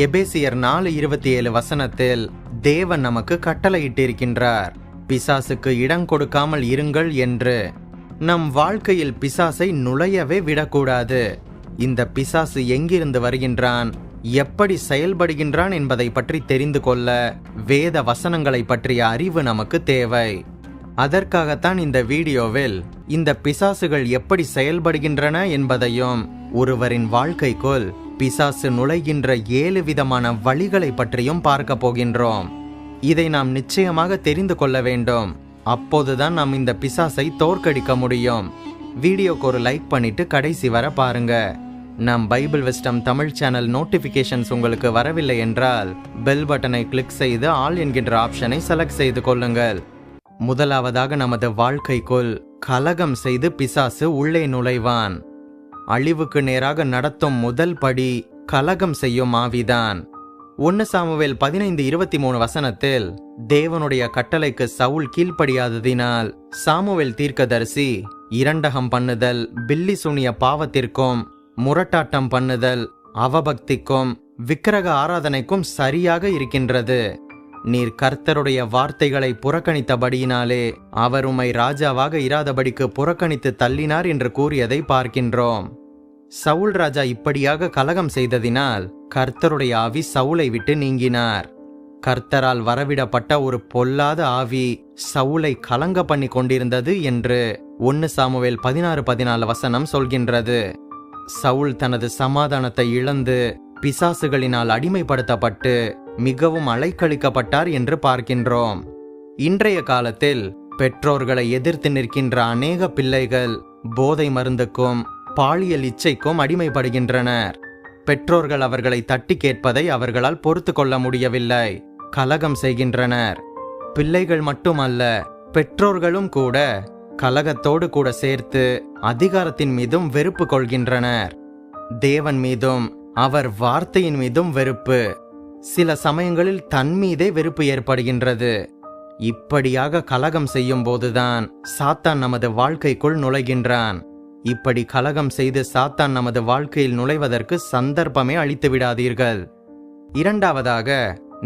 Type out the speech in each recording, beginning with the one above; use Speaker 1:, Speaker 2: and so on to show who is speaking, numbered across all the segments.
Speaker 1: எபேசியர் 4:27 தேவன் நமக்கு கட்டளையிட்டிருக்கின்றார், பிசாசுக்கு இடம் கொடுக்காமல் இருங்கள் என்று. நம் வாழ்க்கையில் பிசாசை நுழையவே விடக்கூடாது. இந்த பிசாசு எங்கிருந்து வருகின்றான், எப்படி செயல்படுகின்றான் என்பதை பற்றி தெரிந்து கொள்ள வேத வசனங்களை பற்றிய அறிவு நமக்கு தேவை. அதற்காகத்தான் இந்த வீடியோவில் இந்த பிசாசுகள் எப்படி செயல்படுகின்றன என்பதையும் ஒருவரின் வாழ்க்கைக்குள் பிசாசு நுழைகின்ற 7 விதமான வழிகளை பற்றியும் பார்க்க போகின்றோம். இதை நாம் நிச்சயமாக தெரிந்து கொள்ள வேண்டும். அப்போதுதான் நாம் இந்த பிசாசை தோற்கடிக்க முடியும். வீடியோக்கு ஒரு லைக் பண்ணிட்டு கடைசி வர பாருங்க. நம் Bible wisdom Tamil channel notifications உங்களுக்கு வரவில்லை என்றால் பெல் பட்டனை கிளிக் செய்து ஆல் என்கின்ற ஆப்ஷனை செலக்ட் செய்து கொள்ளுங்கள். முதலாவதாக நமது வாழ்க்கைக்குள் கலகம் செய்து பிசாசு உள்ளே நுழைவான். அழிவுக்கு நேராக நடத்தும் முதல் படி கலகம் செய்யும் ஆவிதான். 1 சாமுவேல் 15:23 தேவனுடைய கட்டளைக்கு சவுல் கீழ்ப்படியாததினால் சாமுவேல் தீர்க்கதரிசி இரண்டகம் பண்ணுதல், பில்லி சூனிய பாவத்திற்கும், முரட்டாட்டம் பண்ணுதல், அவபக்திக்கும், விக்கிரக ஆராதனைக்கும் சரியாக இருக்கின்றது. நீர் கர்த்தருடைய வார்த்தைகளை புறக்கணித்தபடியினாலே அவர் உம்மை ராஜாவாக இராதபடிக்கு புறக்கணித்து தள்ளினார் என்று கூறியதை பார்க்கின்றோம். சவுல் ராஜா இப்படியாக கலகம் செய்ததினால் கர்த்தருடைய ஆவி சவுலை விட்டு நீங்கினார். கர்த்தரால் வரவிடப்பட்ட ஒரு பொல்லாத ஆவி சவுலை கலங்க பண்ணி கொண்டிருந்தது என்று 1 சாமுவேல் 16:14 சொல்கின்றது. சவுல் தனது சமாதானத்தை இழந்து பிசாசுகளினால் அடிமைப்படுத்தப்பட்டு மிகவும் அலைக்கழிக்கப்பட்டார் என்று பார்க்கின்றோம். இன்றைய காலத்தில் பெற்றோர்களை எதிர்த்து நிற்கின்ற அநேக பிள்ளைகள் போதை மருந்துக்கும் பாலியல் இச்சைக்கும் அடிமைப்படுகின்றனர். பெற்றோர்கள் அவர்களை தட்டி கேட்பதை அவர்களால் பொறுத்து கொள்ள முடியவில்லை, கலகம் செய்கின்றனர். பிள்ளைகள் மட்டுமல்ல, பெற்றோர்களும் கூட கலகத்தோடு கூட சேர்த்து அதிகாரத்தின் மீதும் வெறுப்பு கொள்கின்றனர். தேவன் மீதும் அவர் வார்த்தையின் மீதும் வெறுப்பு. சில சமயங்களில் தன் மீதே வெறுப்பு ஏற்படுகின்றது. இப்படியாக கலகம் செய்யும் போதுதான் சாத்தான் நமது வாழ்க்கைக்குள் நுழைகின்றான். இப்படி கலகம் செய்து சாத்தான் நமது வாழ்க்கையில் நுழைவதற்கு சந்தர்ப்பமே அளித்து விடாதீர்கள். இரண்டாவதாக,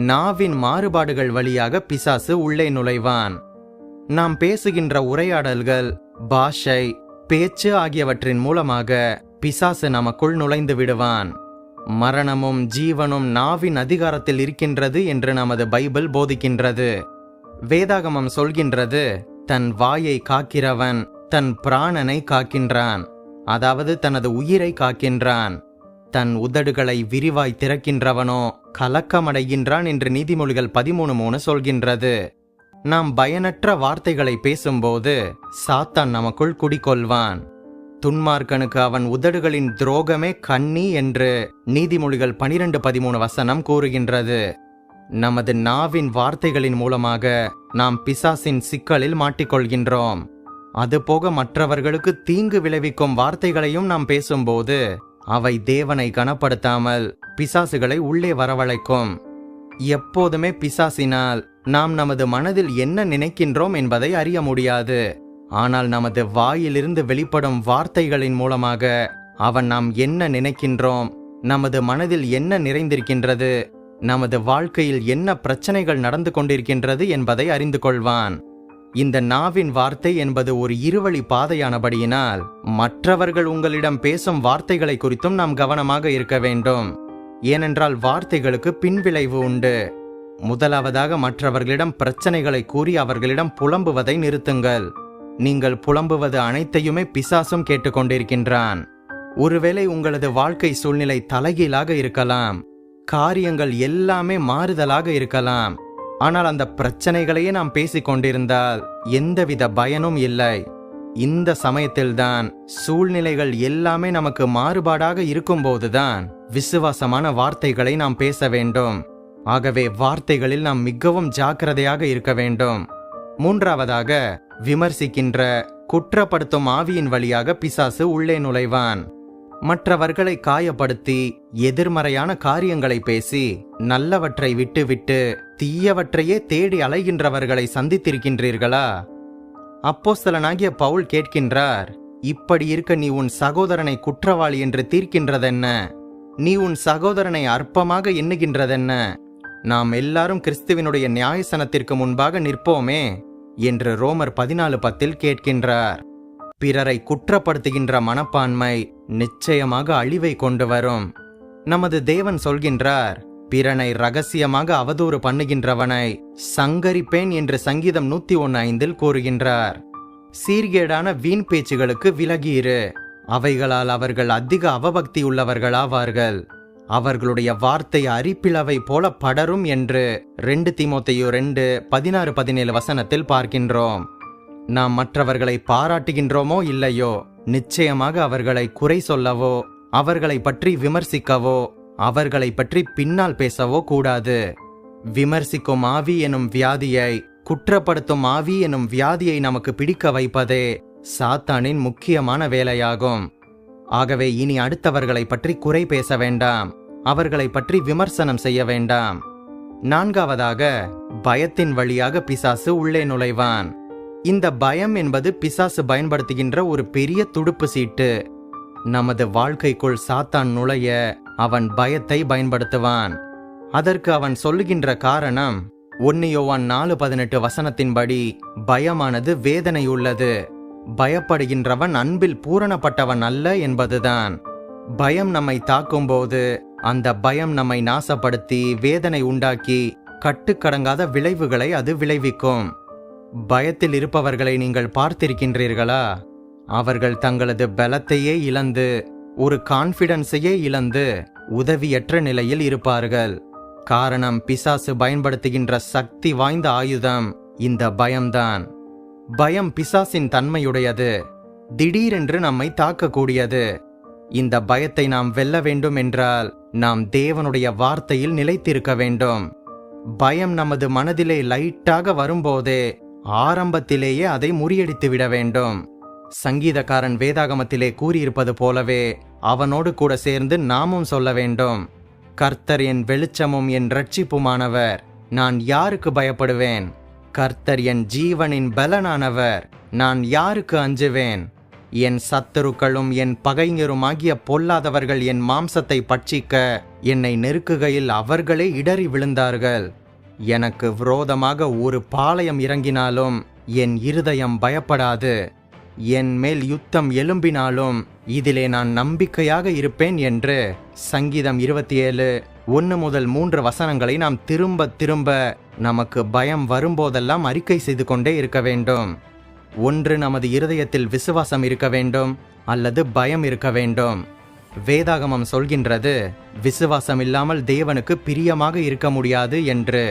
Speaker 1: நாவின் மாறுபாடுகள் வழியாக பிசாசு உள்ளே நுழைவான். நாம் பேசுகின்ற உரையாடல்கள், பாஷை, பேச்சு ஆகியவற்றின் மூலமாக பிசாசு நமக்குள் நுழைந்து விடுவான். மரணமும் ஜீவனும் நாவின் அதிகாரத்தில் இருக்கின்றது என்று நமது பைபிள் போதிக்கின்றது. வேதாகமம் சொல்கின்றது, தன் வாயை காக்கிறவன் தன் பிராணனை காக்கின்றான், அதாவது தனது உயிரை காக்கின்றான். தன் உதடுகளை விரிவாய் திறக்கின்றவனோ கலக்கமடைகின்றான் என்று நீதிமொழிகள் 13:3 சொல்கின்றது. நாம் பயனற்ற வார்த்தைகளை பேசும்போது சாத்தான் நமக்குள் குடிகொள்வான். துன்மார்க்கனுக்கு அவன் உதடுகளின் துரோகமே கண்ணி என்று நீதிமொழிகள் 12:13 கூறுகின்றது. நமது நாவின் வார்த்தைகளின் மூலமாக நாம் பிசாசின் சிக்கலில் மாட்டிக்கொள்கின்றோம். அதுபோக மற்றவர்களுக்கு தீங்கு விளைவிக்கும் வார்த்தைகளையும் நாம் பேசும்போது அவை தேவனை கனப்படுத்தாமல் பிசாசுகளை உள்ளே வரவழைக்கும். எப்போதுமே பிசாசினால் நாம் நமது மனதில் என்ன நினைக்கின்றோம் என்பதை அறிய முடியாது. ஆனால் நமது வாயிலிருந்து வெளிப்படும் வார்த்தைகளின் மூலமாக அவன் நாம் என்ன நினைக்கின்றோம், நமது மனதில் என்ன நிறைந்திருக்கின்றது, நமது வாழ்க்கையில் என்ன பிரச்சனைகள் நடந்து கொண்டிருக்கின்றது என்பதை அறிந்து கொள்வான். இந்த நாவின் வார்த்தை என்பது ஒரு இருவழி பாதையானபடியினால் மற்றவர்கள் உங்களிடம் பேசும் வார்த்தைகளை குறித்தும் நாம் கவனமாக இருக்க வேண்டும். ஏனென்றால் வார்த்தைகளுக்கு பின்விளைவு உண்டு. முதலாவதாக, மற்றவர்களிடம் பிரச்சனைகளை கூறி அவர்களிடம் புலம்புவதை நிறுத்துங்கள். நீங்கள் புலம்புவது அனைத்தையுமே பிசாசும் கேட்டுக்கொண்டிருக்கின்றான். ஒருவேளை உங்களது வாழ்க்கை சூழ்நிலை தலைகீழாக இருக்கலாம், காரியங்கள் எல்லாமே மாறுதலாக இருக்கலாம். ஆனால் அந்த பிரச்சனைகளையே நாம் பேசிக் கொண்டிருந்தால் எந்தவித பயனும் இல்லை. இந்த சமயத்தில்தான் சூழ்நிலைகள் எல்லாமே நமக்கு மாறுபாடாக இருக்கும்போதுதான் விசுவாசமான வார்த்தைகளை நாம் பேச வேண்டும். ஆகவே வார்த்தைகளில் நாம் மிகவும் ஜாக்கிரதையாக இருக்க வேண்டும். மூன்றாவதாக, விமர்சிக்கின்ற, குற்றப்படுத்தும் ஆவியின் வழியாக பிசாசு உள்ளே நுழைவான். மற்றவர்களை காயப்படுத்தி எதிர்மறையான காரியங்களை பேசி நல்லவற்றை விட்டுவிட்டு தீயவற்றையே தேடி அலைகின்றவர்களை சந்தித்திருக்கின்றீர்களா? அப்போஸ்தலனாகிய பவுல் கேட்கின்றார், இப்படி இருக்க நீ உன் சகோதரனை குற்றவாளி என்று தீர்க்கின்றதென்ன? நீ உன் சகோதரனை அற்பமாக எண்ணுகின்றதென்ன? நாம் எல்லாரும் கிறிஸ்துவினுடைய நியாயசனத்திற்கு முன்பாக நிற்போமே என்று ரோமர் 14:10 கேட்கின்றார். பிறரை குற்றப்படுத்துகின்ற மனப்பான்மை நிச்சயமாக அழிவை கொண்டு வரும். நமது தேவன் சொல்கின்றார், பிறனை ரகசியமாக அவதூறு பண்ணுகின்றவனை சங்கரிப்பேன் என்று சங்கீதம் 101:5 கூறுகின்றார். சீர்கேடான வீண் பேச்சுகளுக்கு விலகியிரு. அவைகளால் அவர்கள் அதிக அவபக்தி உள்ளவர்களாவார்கள். அவர்களுடைய வார்த்தை அரிப்பிளவை போல படரும் என்று 2 தீமோத்தேயு 2:16-17 பார்க்கின்றோம். நாம் மற்றவர்களை பாராட்டுகின்றோமோ இல்லையோ, நிச்சயமாக அவர்களை குறை சொல்லவோ, அவர்களை பற்றி விமர்சிக்கவோ, அவர்களை பற்றி பின்னால் பேசவோ கூடாது. விமர்சிக்கும் ஆவி எனும் வியாதியை, குற்றப்படுத்தும் ஆவி எனும் வியாதியை நமக்கு பிடிக்க வைப்பதே சாத்தானின் முக்கியமான வேலையாகும். ஆகவே இனி அடுத்தவர்களை பற்றி குறை பேச வேண்டாம், அவர்களை பற்றி விமர்சனம் செய்ய வேண்டாம். 4வதாக, பயத்தின் வழியாக பிசாசு உள்ளே நுழைவான். இந்த பயம் என்பது பிசாசு பயன்படுத்துகின்ற ஒரு பெரிய துடுப்பு சீட்டு. நமது வாழ்க்கைக்குள் சாத்தான் நுழைய அவன் பயத்தை பயன்படுத்துவான். அதற்கு அவன் சொல்லுகின்ற காரணம் 1 யோவான் 4:18 பயமானது வேதனை உள்ளது, பயப்படுகின்றவன் அன்பில் பூரணப்பட்டவன் அல்ல என்பதுதான். பயம் நம்மை தாக்கும்போது அந்த பயம் நம்மை நாசப்படுத்தி வேதனை உண்டாக்கி கட்டுக்கடங்காத விளைவுகளை அது விளைவிக்கும். பயத்தில் இருப்பவர்களை நீங்கள் பார்த்திருக்கின்றீர்களா? அவர்கள் தங்களது பலத்தையே இழந்து, ஒரு கான்ஃபிடன்ஸையே இழந்து உதவியற்ற நிலையில் இருப்பார்கள். காரணம், பிசாசு பயன்படுத்துகின்ற சக்தி வாய்ந்த ஆயுதம் இந்த பயம்தான். பயம் பிசாசின் தன்மையுடையது, திடீரென்று நம்மை தாக்கக்கூடியது. இந்த பயத்தை நாம் வெல்ல வேண்டும் என்றால் நாம் தேவனுடைய வார்த்தையில் நிலைத்திருக்க வேண்டும். பயம் நமது மனதிலே லைட்டாக வரும்போதே ஆரம்பத்திலேயே அதை முறியடித்து விட வேண்டும். சங்கீதக்காரன் வேதாகமத்திலே கூறியிருப்பது போலவே அவனோடு கூட சேர்ந்து நாமும் சொல்ல வேண்டும், கர்த்தர் என் வெளிச்சமும் என் இரட்சிப்புமானவர், நான் யாருக்கு பயப்படுவேன்? கர்த்தர் என் ஜீவனின் பலனானவர், நான் யாருக்கு அஞ்சுவேன்? என் சத்துருக்களும் என் பகைஞருமாகிய பொல்லாதவர்கள் என் மாம்சத்தை பட்சிக்க என்னை நெருக்குகையில் அவர்களே இடறி விழுந்தார்கள். எனக்கு விரோதமாக ஒரு பாளையம் இறங்கினாலும் என் இருதயம் பயப்படாது. என் மேல் யுத்தம் எழும்பினாலும் இதிலே நான் நம்பிக்கையாக இருப்பேன் என்று சங்கீதம் 27:1-3 நாம் திரும்ப திரும்ப நமக்கு பயம் வரும்போதெல்லாம் அறிக்கை செய்து கொண்டே இருக்க வேண்டும். ஒன்று நமது இருதயத்தில் விசுவாசம் இருக்க வேண்டும், அல்லது பயம் இருக்க வேண்டும். வேதாகமம் சொல்கின்றது, விசுவாசம் இல்லாமல் தேவனுக்கு பிரியமாக இருக்க முடியாது என்று.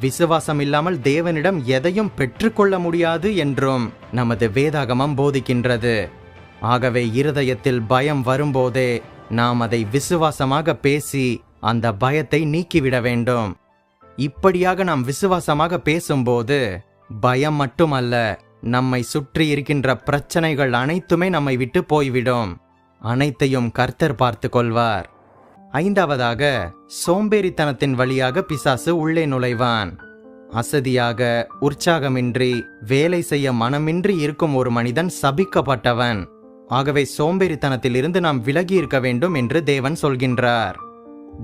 Speaker 1: விசுவாசம் இல்லாமல் தேவனிடம் எதையும் பெற்றுக்கொள்ள முடியாது என்றும் நமது வேதாகமம் போதிக்கின்றது. ஆகவே இருதயத்தில் பயம் வரும்போதே நாம் அதை விசுவாசமாக பேசி அந்த பயத்தை நீக்கிவிட வேண்டும். இப்படியாக நாம் விசுவாசமாக பேசும்போது பயம் மட்டுமல்ல, நம்மை சுற்றி இருக்கின்ற பிரச்சனைகள் அனைத்துமே நம்மை விட்டு போய்விடும். அனைத்தையும் கர்த்தர் பார்த்து கொள்வார். 5வதாக, சோம்பேறித்தனத்தின் வழியாக பிசாசு உள்ளே நுழைவான். அசதியாக, உற்சாகமின்றி, வேலை செய்ய மனமின்றி இருக்கும் ஒரு மனிதன் சபிக்கப்பட்டவன். ஆகவே சோம்பேறித்தனத்திலிருந்து நாம் விலகி இருக்க வேண்டும் என்று தேவன் சொல்கின்றார்.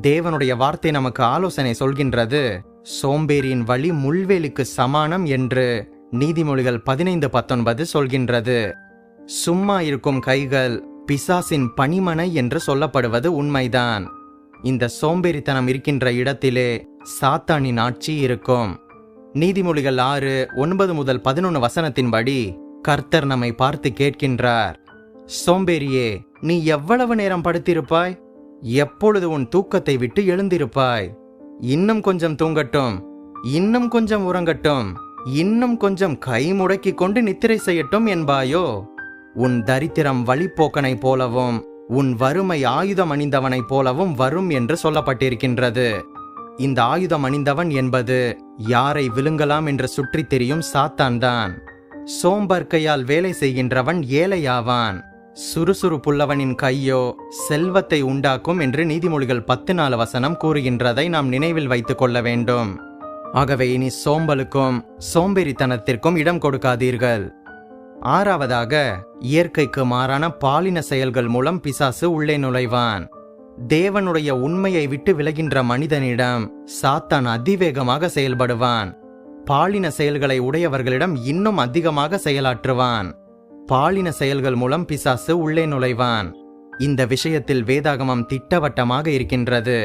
Speaker 1: தேவனுடைய வார்த்தை நமக்கு ஆலோசனை சொல்கின்றது, சோம்பேறியின் வழி முள்வேலிக்கு சமானம் என்று நீதிமொழிகள் 15:19 சொல்கின்றது. சும்மா இருக்கும் கைகள் பிசாசின் பணிமனை என்று சொல்லப்படுவது உண்மைதான். இந்த சோம்பேறித்தனம் இருக்கின்ற இடத்திலே சாத்தானின் ஆட்சி இருக்கும். நீதிமொழிகள் 6:9-11 கர்த்தர் நம்மை பார்த்து கேட்கின்றார், சோம்பேறியே, நீ எவ்வளவு நேரம் படுத்திருப்பாய்? எப்பொழுது உன் தூக்கத்தை விட்டு எழுந்திருப்பாய்? இன்னும் கொஞ்சம் தூங்கட்டும், இன்னும் கொஞ்சம் உறங்கட்டும், இன்னும் கொஞ்சம் கை முடக்கிக் கொண்டு நித்திரை செய்யட்டும் என்பாயோ? உன் தரித்திரம் வழிப்போக்கனை போலவும் உன் வறுமை ஆயுதம் அணிந்தவனைப் போலவும் வரும் என்று சொல்லப்பட்டிருக்கின்றது. இந்த ஆயுதம் அணிந்தவன் என்பது யாரை விழுங்கலாம் என்று சுற்றி தெரியும் சாத்தான் தான். சோம்பற்கையால் வேலை செய்கின்றவன் ஏழையாவான். சுறுசுறுப்புள்ளவனின் கையோ செல்வத்தை உண்டாக்கும் என்று நீதிமொழிகள் 10:4 கூறுகின்றதை நாம் நினைவில் வைத்துக் கொள்ள வேண்டும். ஆகவே இனி சோம்பலுக்கும் சோம்பேறித்தனத்திற்கும் இடம் கொடுக்காதீர்கள். 6வதாக, இயற்கைக்கு மாறான பாலின செயல்கள் மூலம் பிசாசு உள்ளே நுழைவான். தேவனுடைய உண்மையை விட்டு விலகின்ற மனிதனிடம் சாத்தான் அதிவேகமாக செயல்படுவான். பாலின செயல்களை உடையவர்களிடம் இன்னும் அதிகமாக செயலாற்றுவான். பாலின செயல்கள் மூலம் பிசாசு உள்ளே நுழைவான். இந்த விஷயத்தில் வேதாகமம் திட்டவட்டமாக இருக்கின்றது.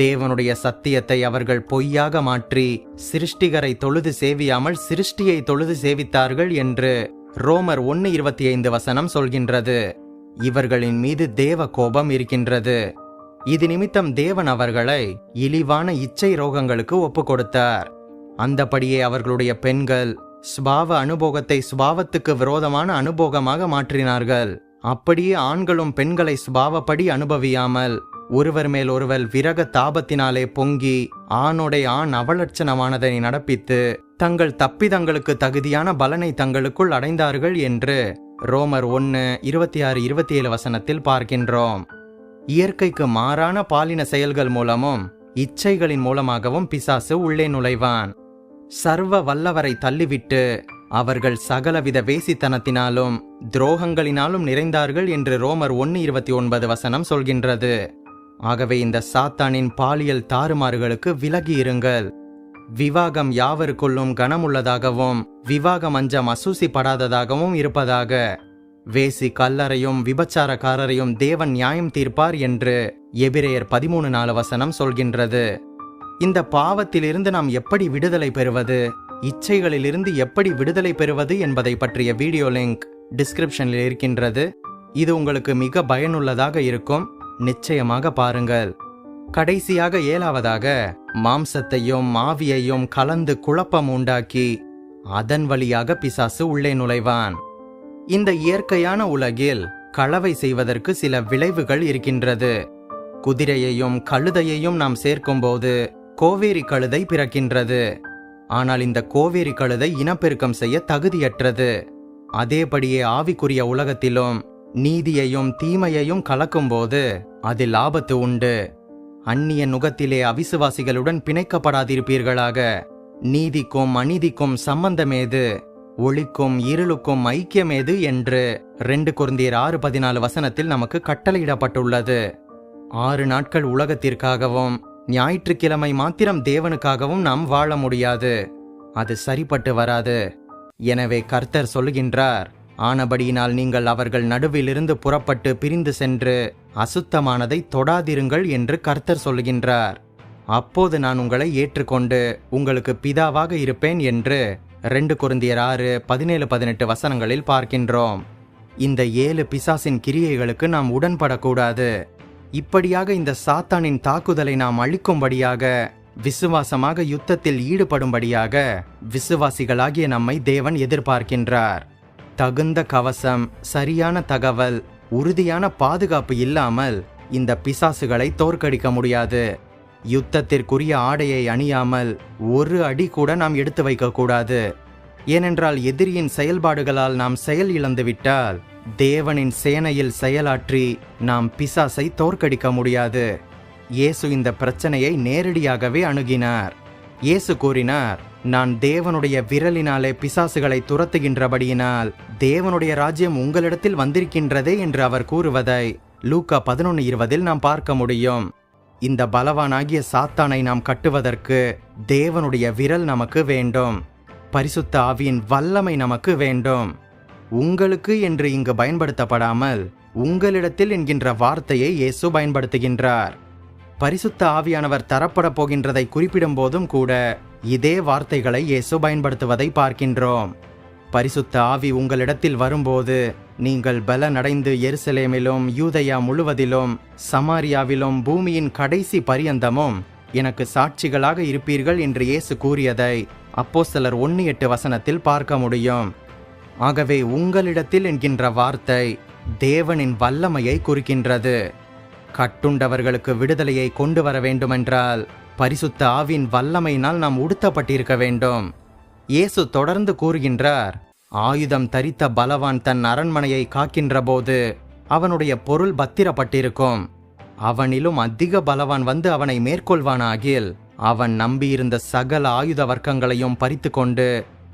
Speaker 1: தேவனுடைய சத்தியத்தை அவர்கள் பொய்யாக மாற்றி சிருஷ்டிகரை தொழுது சேவியாமல் சிருஷ்டியை தொழுது சேவித்தார்கள் என்று ரோமர் 1:25 சொல்கின்றது. இவர்களின் மீது தேவ கோபம் இருக்கின்றது. இது நிமித்தம் தேவன் அவர்களை இழிவான இச்சை ரோகங்களுக்கு ஒப்பு கொடுத்தார். அந்தபடியே அவர்களுடைய பெண்கள் சுபாவ அனுபோகத்தை சுபாவத்துக்கு விரோதமான அனுபோகமாக மாற்றினார்கள். அப்படியே ஆண்களும் பெண்களை சுபாவப்படி அனுபவியாமல் ஒருவர் மேல் ஒருவர் விரக தாபத்தினாலே பொங்கி ஆணோடை ஆண் அவலட்சணமானதை நடப்பித்து தங்கள் தப்பிதங்களுக்கு தகுதியான பலனை தங்களுக்குள் அடைந்தார்கள் என்று ரோமர் 1:26-27 பார்க்கின்றோம். இயற்கைக்கு மாறான பாலின செயல்கள் மூலமும் இச்சைகளின் மூலமாகவும் பிசாசு உள்ளே நுழைவான். சர்வ வல்லவரை தள்ளிவிட்டு அவர்கள் சகலவித வேசித்தனத்தினாலும் துரோகங்களினாலும் நிறைந்தார்கள் என்று ரோமர் 1:29 சொல்கின்றது. ஆகவே இந்த சாத்தானின் பாலியல் தாறுமாறுகளுக்கு விலகி இருங்கள். விவாகம் யாவருக்குள்ளும் கனமுள்ளதாகவும் விவாக மஞ்சம் அசூசிப்படாததாகவும் இருப்பதாக. வேசி கல்லறையும் விபச்சாரக்காரரையும் தேவன் நியாயம் தீர்ப்பார் என்று எபிரேயர் 13:4 சொல்கின்றது. இந்த பாவத்திலிருந்து நாம் எப்படி விடுதலை பெறுவது, இச்சைகளிலிருந்து எப்படி விடுதலை பெறுவது என்பதை பற்றிய வீடியோ லிங்க் டிஸ்கிரிப்ஷனில் இருக்கின்றது. இது உங்களுக்கு மிக பயனுள்ளதாக இருக்கும். நிச்சயமாக பாருங்கள். கடைசியாக 7வதாக மாம்சத்தையும் ஆவியையும் கலந்து குழப்பம் உண்டாக்கி அதன் வழியாக பிசாசு உள்ளே நுழைவான். இந்த இயற்கையான உலகில் களவை செய்வதற்கு சில விளைவுகள் இருக்கின்றது. குதிரையையும் கழுதையையும் நாம் சேர்க்கும்போது கோவேரி கழுதை பிறக்கின்றது. ஆனால் இந்த கோவேரி கழுதை இனப்பெருக்கம் செய்ய தகுதியற்றது. அதேபடியே ஆவிக்குரிய உலகத்திலும் நீதியையும் தீமையையும் கலக்கும்போது அதில் ஆபத்து உண்டு. அந்நிய நுகத்திலே அவிசுவாசிகளுடன் பிணைக்கப்படாதிருப்பீர்களாக. நீதிக்கும் அநீதிக்கும் சம்பந்தமேது, ஒளிக்கும் இருளுக்கும் ஐக்கியமேது என்று 2 கொரிந்தியர் 6:14 நமக்கு கட்டளையிடப்பட்டுள்ளது. 6 நாட்கள் உலகத்திற்காகவும் ஞாயிற்றுக்கிழமை மாத்திரம் தேவனுக்காகவும் நாம் வாழ முடியாது. அது சரிப்பட்டு வராது. எனவே கர்த்தர் சொல்லுகின்றார், ஆனபடியினால் நீங்கள் அவர்கள் நடுவிலிருந்து புறப்பட்டு பிரிந்து சென்று அசுத்தமானதை தொடாதிருங்கள் என்று கர்த்தர் சொல்லுகின்றார். அப்போது நான் உங்களை ஏற்றுக்கொண்டு உங்களுக்கு பிதாவாக இருப்பேன் என்று 2 கொரிந்தியர் 6:17-18 பார்க்கின்றோம். இந்த 7 பிசாசின் கிரியைகளுக்கு நாம் உடன்படக்கூடாது. இப்படியாக இந்த சாத்தானின் தாக்குதலை நாம் அழிக்கும்படியாக விசுவாசமாக யுத்தத்தில் ஈடுபடும்படியாக விசுவாசிகளாகிய நம்மை தேவன் எதிர்பார்க்கின்றார். தகுந்த கவசம், சரியான தகவல், உறுதியான பாதுகாப்பு இல்லாமல் இந்த பிசாசுகளை தோற்கடிக்க முடியாது. யுத்தத்திற்குரிய ஆடையை அணியாமல் ஒரு அடி கூட நாம் எடுத்து வைக்கக்கூடாது. ஏனென்றால் எதிரியின் செயல்பாடுகளால் நாம் செயல் இழந்துவிட்டால் தேவனின் சேனையில் செயலாற்றி நாம் பிசாசை தோற்கடிக்க முடியாது. இயேசு இந்த பிரச்சனையை நேரடியாகவே அணுகினார். இயேசு கூறினார், நான் தேவனுடைய விரலினாலே பிசாசுகளை துரத்துகின்றபடியினால் தேவனுடைய ராஜ்யம் உங்களிடத்தில் வந்திருக்கின்றதே என்று அவர் கூறுவதை லூக்கா 11:20 நாம் பார்க்க முடியும். இந்த பலவானாகிய சாத்தானை நாம் கட்டுவதற்கு தேவனுடைய விரல் நமக்கு வேண்டும். பரிசுத்த ஆவியின் வல்லமை நமக்கு வேண்டும். உங்களுக்கு என்று இங்கு பயன்படுத்தப்படாமல் உங்களிடத்தில் என்கின்ற வார்த்தையை இயேசு பயன்படுத்துகின்றார். பரிசுத்த ஆவியானவர் தரப்பட போகின்றதை குறிப்பிடும் போதும் கூட இதே வார்த்தைகளை இயேசு பயன்படுத்துவதை பார்க்கின்றோம். பரிசுத்த ஆவி உங்களிடத்தில் வரும்போது நீங்கள் பலனடைந்து எருசலேமிலும் யூதேயா முழுவதிலும் சமாரியாவிலும் பூமியின் கடைசி பரியந்தமும் எனக்கு சாட்சிகளாக இருப்பீர்கள் என்று இயேசு கூறியதை அப்போஸ்தலர் 1:8 பார்க்க முடியும். ஆகவே உங்களிடத்தில் என்கின்ற வார்த்தை தேவனின் வல்லமையை குறிக்கின்றது. கட்டுண்டவர்களுக்கு விடுதலையை கொண்டு வர வேண்டுமென்றால் பரிசுத்த ஆவின் வல்லமையினால் நாம் உடுத்தப்பட்டிருக்க வேண்டும். இயேசு தொடர்ந்து கூறுகின்றார், ஆயுதம் தரித்த பலவான் தன் அரண்மனையை காக்கின்ற போது அவனுடைய பொருள் பத்திரப்பட்டிருக்கும். அவனிலும் அதிக பலவான் வந்து அவனை மேற்கொள்வானாகில் அவன் நம்பியிருந்த சகல ஆயுத வர்க்கங்களையும் பறித்து கொண்டு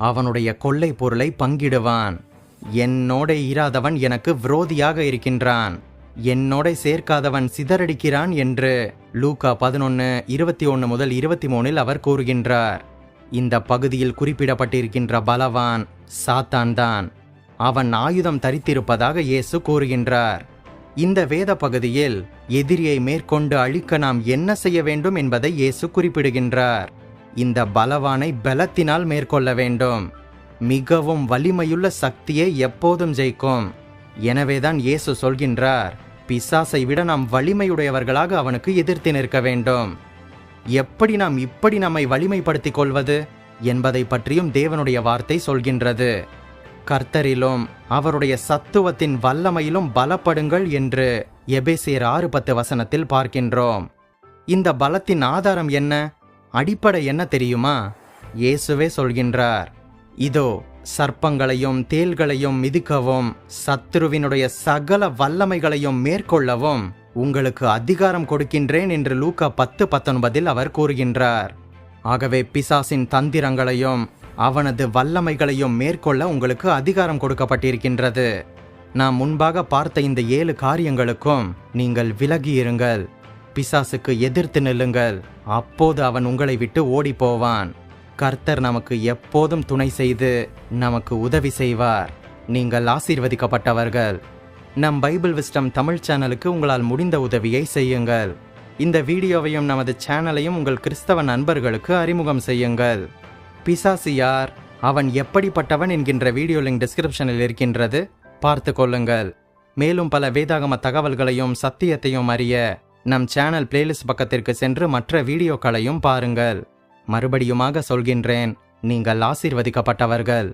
Speaker 1: அவனுடைய கொள்ளை பொருளை பங்கிடுவான். என்னோட இராதவன் எனக்கு விரோதியாக இருக்கின்றான். என்னோட சேர்க்காதவன் சிதறடிக்கிறான் என்று லூக்கா 11:21 முதல் 23 அவர் கூறுகின்றார். இந்த பகுதியில் குறிப்பிடப்பட்டிருக்கின்ற பலவான் சாத்தான் தான். அவன் ஆயுதம் தரித்திருப்பதாக இயேசு கூறுகின்றார். இந்த வேத பகுதியில் எதிரியை மேற்கொண்டு அழிக்க நாம் என்ன செய்ய வேண்டும் என்பதை இயேசு குறிப்பிடுகின்றார். இந்த பலவானை பலத்தினால் மேற்கொள்ள வேண்டும். மிகவும் வலிமையுள்ள சக்தியை எப்போதும் ஜெயிக்கும். எனவேதான் இயேசு சொல்கின்றார், பிசாசை விட நாம் வலிமையுடையவர்களாக அவனுக்கு எதிர்த்து நிற்க வேண்டும். எப்படி நாம் இப்படி நம்மை வலிமைப்படுத்திக் கொள்வது என்பதை பற்றியும் தேவனுடைய வார்த்தை சொல்கின்றது. கர்த்தரிலும் அவருடைய சத்துவத்தின் வல்லமையிலும் பலப்படுங்கள் என்று எபேசியர் 6:10 பார்க்கின்றோம். இந்த பலத்தின் ஆதாரம் என்ன, அடிப்படை என்ன தெரியுமா? இயேசுவே சொல்கின்றார், இதோ சர்ப்பங்களையும் தேள்களையும் மிதிக்கவும் சத்துருவினுடைய சகல வல்லமைகளையும் மேற்கொள்ளவும் உங்களுக்கு அதிகாரம் கொடுக்கின்றேன் என்று லூக்கா 10:19 அவர் கூறுகின்றார். ஆகவே பிசாசின் தந்திரங்களையும் அவனது வல்லமைகளையும் மேற்கொள்ள உங்களுக்கு அதிகாரம் கொடுக்கப்பட்டிருக்கின்றது. நாம் முன்பாக பார்த்த இந்த 7 காரியங்களுக்கும் நீங்கள் விலகியிருங்கள். பிசாசுக்கு எதிர்த்து நில்லுங்கள். அப்போது அவன் உங்களை விட்டு ஓடி போவான். கர்த்தர் நமக்கு எப்போதும் துணை செய்து நமக்கு உதவி செய்வார். நீங்கள் ஆசீர்வதிக்கப்பட்டவர்கள். நம் பைபிள் விஸ்டம் தமிழ் சேனலுக்கு உங்களால் முடிந்த உதவியை செய்யுங்கள். இந்த வீடியோவையும் நமது சேனலையும் உங்கள் கிறிஸ்தவ நண்பர்களுக்கு அறிமுகம் செய்யுங்கள். பிசாசு யார், அவன் எப்படிப்பட்டவன் என்கின்ற வீடியோ லிங்க் டிஸ்கிரிப்ஷனில் இருக்கின்றது, பார்த்து கொள்ளுங்கள். மேலும் பல வேதாகம தகவல்களையும் சத்தியத்தையும் அறிய நம் சேனல் பிளேலிஸ்ட் பக்கத்திற்கு சென்று மற்ற வீடியோக்களையும் பாருங்கள். மறுபடியுமாக சொல்கின்றேன், நீங்கள் ஆசீர்வதிக்கப்பட்டவர்கள்.